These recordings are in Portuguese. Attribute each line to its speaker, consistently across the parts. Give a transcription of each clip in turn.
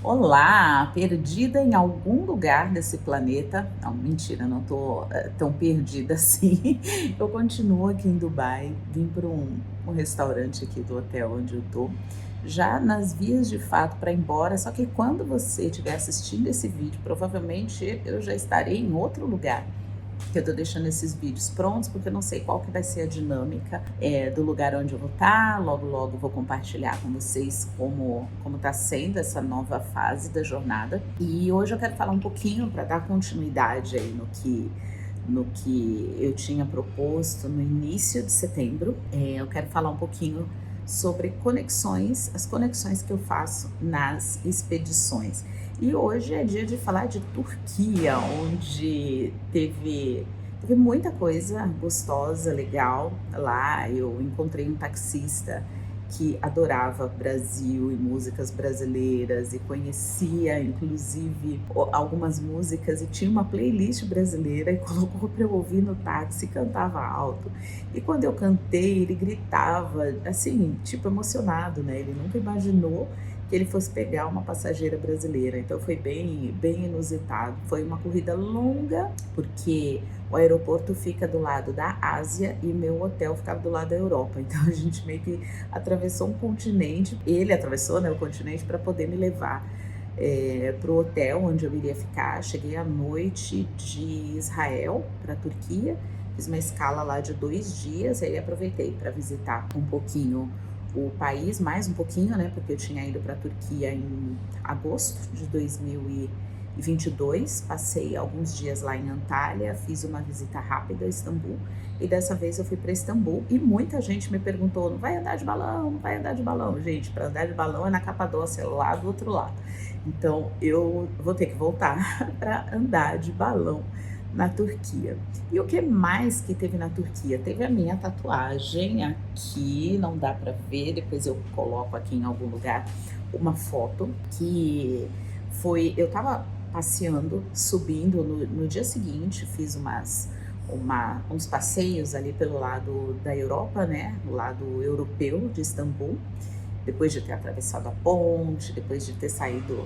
Speaker 1: Olá, perdida em algum lugar desse planeta. Não, mentira, não tô tão perdida assim. Eu continuo aqui em Dubai, vim para um restaurante aqui do hotel onde eu tô, já nas vias de fato para ir embora. Só que quando você estiver assistindo esse vídeo, provavelmente eu já estarei em outro lugar, que eu tô deixando esses vídeos prontos, porque eu não sei qual que vai ser a dinâmica do lugar onde eu vou estar. Logo, logo vou compartilhar com vocês como tá sendo essa nova fase da jornada. E hoje eu quero falar um pouquinho para dar continuidade aí no que eu tinha proposto no início de setembro. Eu quero falar um pouquinho sobre conexões, as conexões que eu faço nas expedições. E hoje é dia de falar de Turquia, onde teve muita coisa gostosa, legal lá. Eu encontrei um taxista que adorava Brasil e músicas brasileiras e conhecia inclusive algumas músicas e tinha uma playlist brasileira e colocou para eu ouvir no táxi e cantava alto. E quando eu cantei, ele gritava, assim, tipo emocionado, né? Ele nunca imaginou que ele fosse pegar uma passageira brasileira. Então foi bem inusitado. Foi uma corrida longa, porque o aeroporto fica do lado da Ásia e meu hotel ficava do lado da Europa. Então a gente meio que atravessou um continente. Ele atravessou, né, o continente para poder me levar para o hotel onde eu iria ficar. Cheguei à noite de Israel para a Turquia. Fiz uma escala lá de 2 dias, aí aproveitei para visitar um pouquinho o país, mais um pouquinho, né? Porque eu tinha ido para a Turquia em agosto de 2022, passei alguns dias lá em Antalya, fiz uma visita rápida a Istambul, e dessa vez eu fui para Istambul e muita gente me perguntou: não vai andar de balão? Não vai andar de balão? Gente, para andar de balão é na Capadócia, lá do outro lado. Então eu vou ter que voltar para andar de balão na Turquia. E o que mais que teve na Turquia? Teve a minha tatuagem aqui, não dá para ver, depois eu coloco aqui em algum lugar uma foto que foi, eu tava passeando, subindo no dia seguinte, fiz uns passeios ali pelo lado da Europa, né, no lado europeu de Istambul, depois de ter atravessado a ponte, depois de ter saído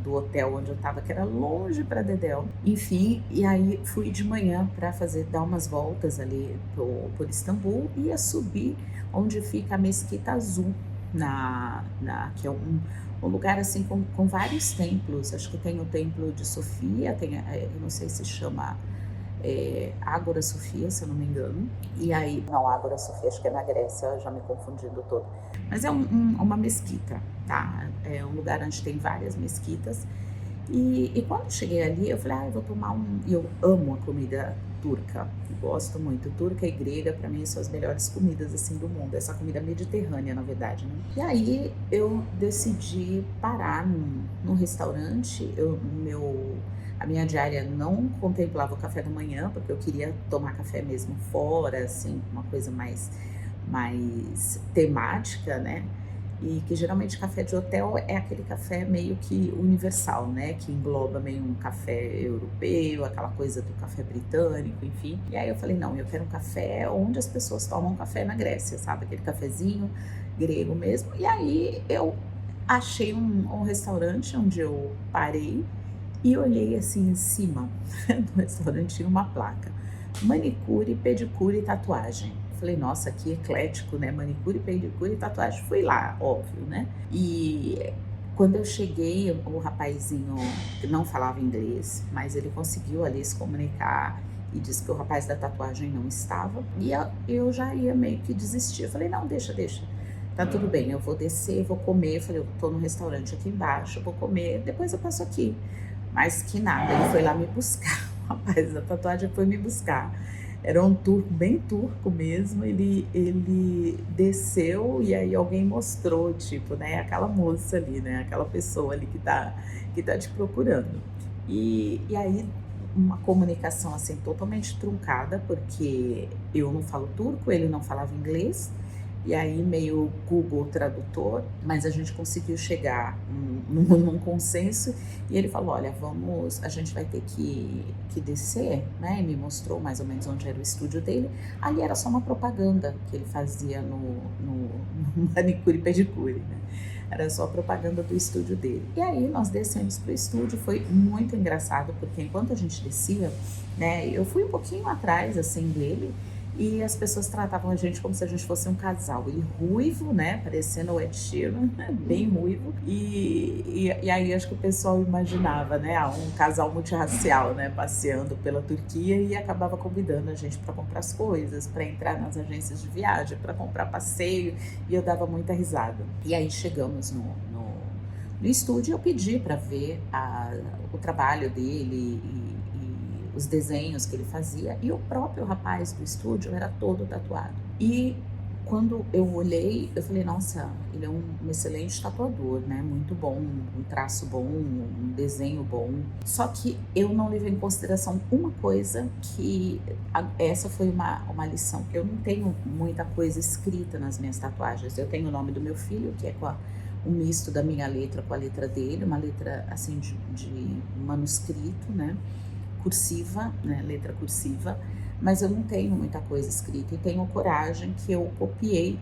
Speaker 1: do hotel onde eu estava, que era longe para Dedéu. Enfim, e aí fui de manhã para dar umas voltas ali por Istambul e ia subir onde fica a Mesquita Azul, que é um lugar assim com vários templos. Acho que tem o templo de Sofia, eu não sei se chama Ágora Sofia, se eu não me engano. E aí, não, Ágora Sofia, acho que é na Grécia, eu já me confundindo todo. Mas é uma mesquita, tá? É um lugar onde tem várias mesquitas. E quando eu cheguei ali, eu falei, eu vou tomar um... E eu amo a comida turca, gosto muito. Turca e grega, para mim, são as melhores comidas, assim, do mundo. Essa comida mediterrânea, na verdade, né? E aí, eu decidi parar num restaurante. A minha diária não contemplava o café da manhã, porque eu queria tomar café mesmo fora, assim, uma coisa mais temática, né? E que geralmente café de hotel é aquele café meio que universal, né? Que engloba meio um café europeu, aquela coisa do café britânico, enfim. E aí eu falei, não, eu quero um café onde as pessoas tomam café na Grécia, sabe? Aquele cafezinho grego mesmo. E aí eu achei um restaurante onde eu parei e olhei assim em cima do restaurante, tinha uma placa: manicure, pedicure e tatuagem. Falei, nossa, que eclético, né? Manicure, pedicure e tatuagem. Fui lá, óbvio, né? E quando eu cheguei, o rapazinho não falava inglês, mas ele conseguiu ali se comunicar e disse que o rapaz da tatuagem não estava. E eu já ia meio que desistir. Eu falei, não, deixa. Tá tudo bem, eu vou descer, vou comer. Eu falei, eu tô no restaurante aqui embaixo, eu vou comer, depois eu passo aqui. Mas que nada, ele foi lá me buscar. O rapaz da tatuagem foi me buscar. Era um turco, bem turco mesmo. Ele desceu e aí alguém mostrou, tipo, né, aquela moça ali, né, aquela pessoa ali que tá te procurando. E aí uma comunicação assim totalmente truncada, porque eu não falo turco, ele não falava inglês. E aí meio Google Tradutor, mas a gente conseguiu chegar num consenso. E ele falou, olha, a gente vai ter que descer, né? E me mostrou mais ou menos onde era o estúdio dele. Ali era só uma propaganda que ele fazia no manicure e pedicure, né? era só propaganda do estúdio dele. E aí nós descemos pro estúdio, foi muito engraçado, porque enquanto a gente descia, né, eu fui um pouquinho atrás, assim, dele, e as pessoas tratavam a gente como se a gente fosse um casal. Ele ruivo, né? Parecendo o Ed Sheeran, bem ruivo. E aí acho que o pessoal imaginava, né? Um casal multirracial, né? Passeando pela Turquia e acabava convidando a gente para comprar as coisas, para entrar nas agências de viagem, para comprar passeio. E eu dava muita risada. E aí chegamos no estúdio, eu pedi para ver o trabalho dele e os desenhos que ele fazia, e o próprio rapaz do estúdio era todo tatuado. E quando eu olhei, eu falei, nossa, ele é um excelente tatuador, né? Muito bom, um traço bom, um desenho bom. Só que eu não levei em consideração uma coisa que essa foi uma lição. Eu não tenho muita coisa escrita nas minhas tatuagens. Eu tenho o nome do meu filho, que é um misto da minha letra com a letra dele, uma letra assim de manuscrito, né? Cursiva, né? Letra cursiva. Mas eu não tenho muita coisa escrita e tenho coragem que eu copiei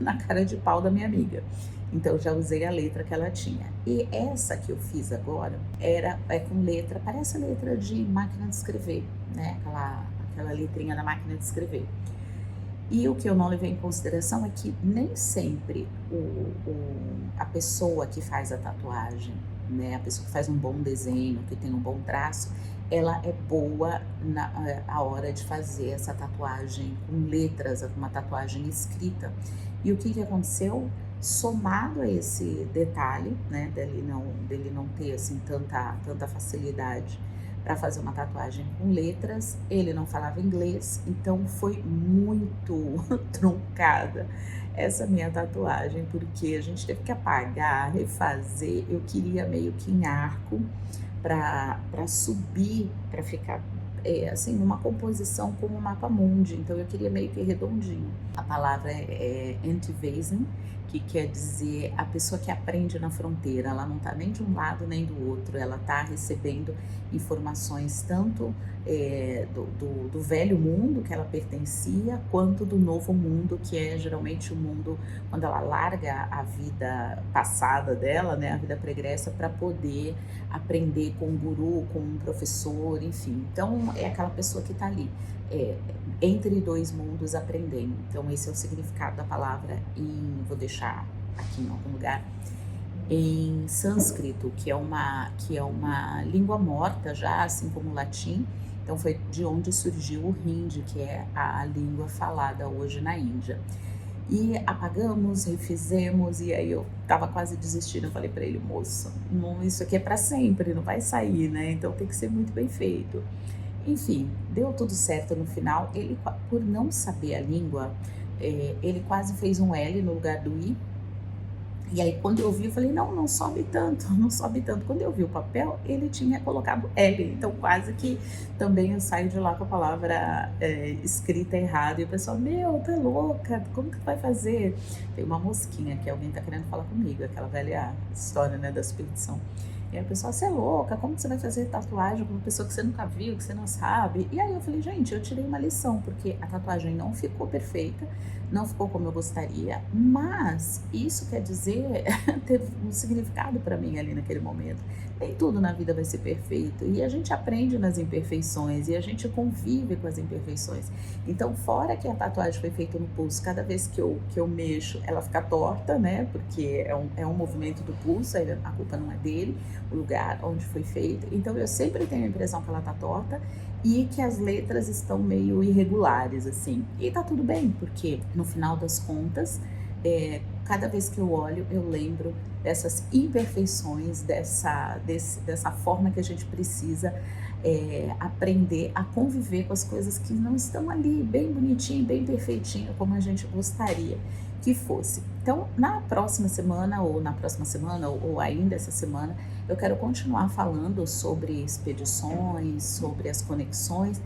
Speaker 1: na cara de pau da minha amiga. Então eu já usei a letra que ela tinha. E essa que eu fiz agora é com letra, parece a letra de máquina de escrever, né? Aquela letrinha da máquina de escrever. E o que eu não levei em consideração é que nem sempre a pessoa que faz a tatuagem, né, a pessoa que faz um bom desenho, que tem um bom traço, ela é boa a hora de fazer essa tatuagem com letras, uma tatuagem escrita. E o que aconteceu? Somado a esse detalhe, né, dele não ter assim tanta facilidade para fazer uma tatuagem com letras, ele não falava inglês, então foi muito truncada essa minha tatuagem, porque a gente teve que apagar, refazer. Eu queria meio que em arco para subir, para ficar assim, numa composição como o mapa mundi, então eu queria meio que redondinho. A palavra é Endwesen, que quer dizer a pessoa que aprende na fronteira. Ela não está nem de um lado nem do outro, ela está recebendo informações tanto do velho mundo que ela pertencia, quanto do novo mundo, que é geralmente o mundo quando ela larga a vida passada dela, né, a vida pregressa, para poder aprender com um guru, com um professor, enfim. Então é aquela pessoa que está ali entre dois mundos aprendendo. Então esse é o significado da palavra vou deixar aqui em algum lugar, em sânscrito, que é uma língua morta já, assim como o latim. Então foi de onde surgiu o hindi, que é a língua falada hoje na Índia. E apagamos, refizemos, e aí eu tava quase desistindo. Eu falei para ele, moço, isso aqui é para sempre, não vai sair, né? Então tem que ser muito bem feito. Enfim, deu tudo certo no final. Ele, por não saber a língua, ele quase fez um L no lugar do I. E aí quando eu vi, eu falei, não sobe tanto, não sobe tanto. Quando eu vi o papel, ele tinha colocado L, então quase que também eu saio de lá com a palavra escrita errada. E o pessoal, meu, tu é louca, como que tu vai fazer? Tem uma mosquinha que alguém tá querendo falar comigo, aquela velha história, né, da expedição. E aí o pessoal, você é louca, como que você vai fazer tatuagem com uma pessoa que você nunca viu, que você não sabe? E aí eu falei, gente, eu tirei uma lição, porque a tatuagem não ficou perfeita, não ficou como eu gostaria, mas isso quer dizer, teve um significado para mim ali naquele momento. Nem tudo na vida vai ser perfeito, e a gente aprende nas imperfeições, e a gente convive com as imperfeições. Então, fora que a tatuagem foi feita no pulso, cada vez que eu mexo, ela fica torta, né, porque é um movimento do pulso, a culpa não é dele, o lugar onde foi feita. Então eu sempre tenho a impressão que ela tá torta e que as letras estão meio irregulares, assim. E tá tudo bem, porque no final das contas, cada vez que eu olho, eu lembro dessas imperfeições, dessa forma que a gente precisa aprender a conviver com as coisas que não estão ali bem bonitinho, bem perfeitinho, como a gente gostaria que fosse. Então, na próxima semana, ou ainda essa semana, eu quero continuar falando sobre expedições, sobre as conexões.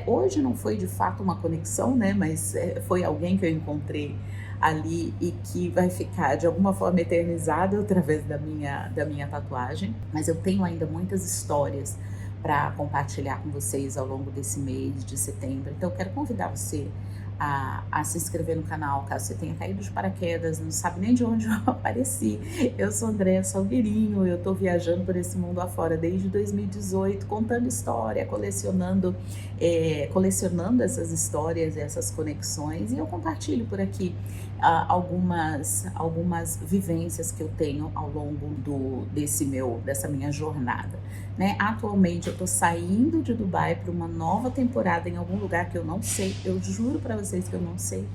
Speaker 1: Hoje não foi de fato uma conexão, né? Mas foi alguém que eu encontrei ali e que vai ficar de alguma forma eternizado através da minha tatuagem. Mas eu tenho ainda muitas histórias para compartilhar com vocês ao longo desse mês de setembro. Então eu quero convidar você a se inscrever no canal, caso você tenha caído de paraquedas, não sabe nem de onde eu apareci. Eu sou Andréa Salgueirinho, eu tô viajando por esse mundo afora desde 2018, contando história, colecionando essas histórias, essas conexões, e eu compartilho por aqui algumas vivências que eu tenho ao longo dessa minha jornada, né? Atualmente eu tô saindo de Dubai para uma nova temporada em algum lugar que eu não sei, eu juro para vocês que eu não sei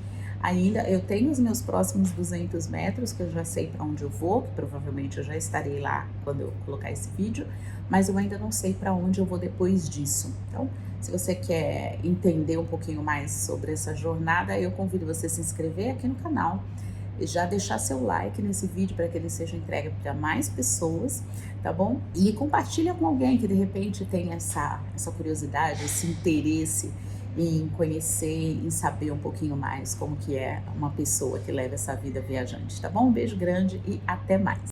Speaker 1: ainda. Eu tenho os meus próximos 200 metros, que eu já sei para onde eu vou, que provavelmente eu já estarei lá quando eu colocar esse vídeo, mas eu ainda não sei para onde eu vou depois disso. Então, se você quer entender um pouquinho mais sobre essa jornada, eu convido você a se inscrever aqui no canal e já deixar seu like nesse vídeo para que ele seja entregue para mais pessoas, tá bom? E compartilha com alguém que de repente tem essa curiosidade, esse interesse em conhecer, em saber um pouquinho mais como que é uma pessoa que leva essa vida viajante, tá bom? Um beijo grande e até mais!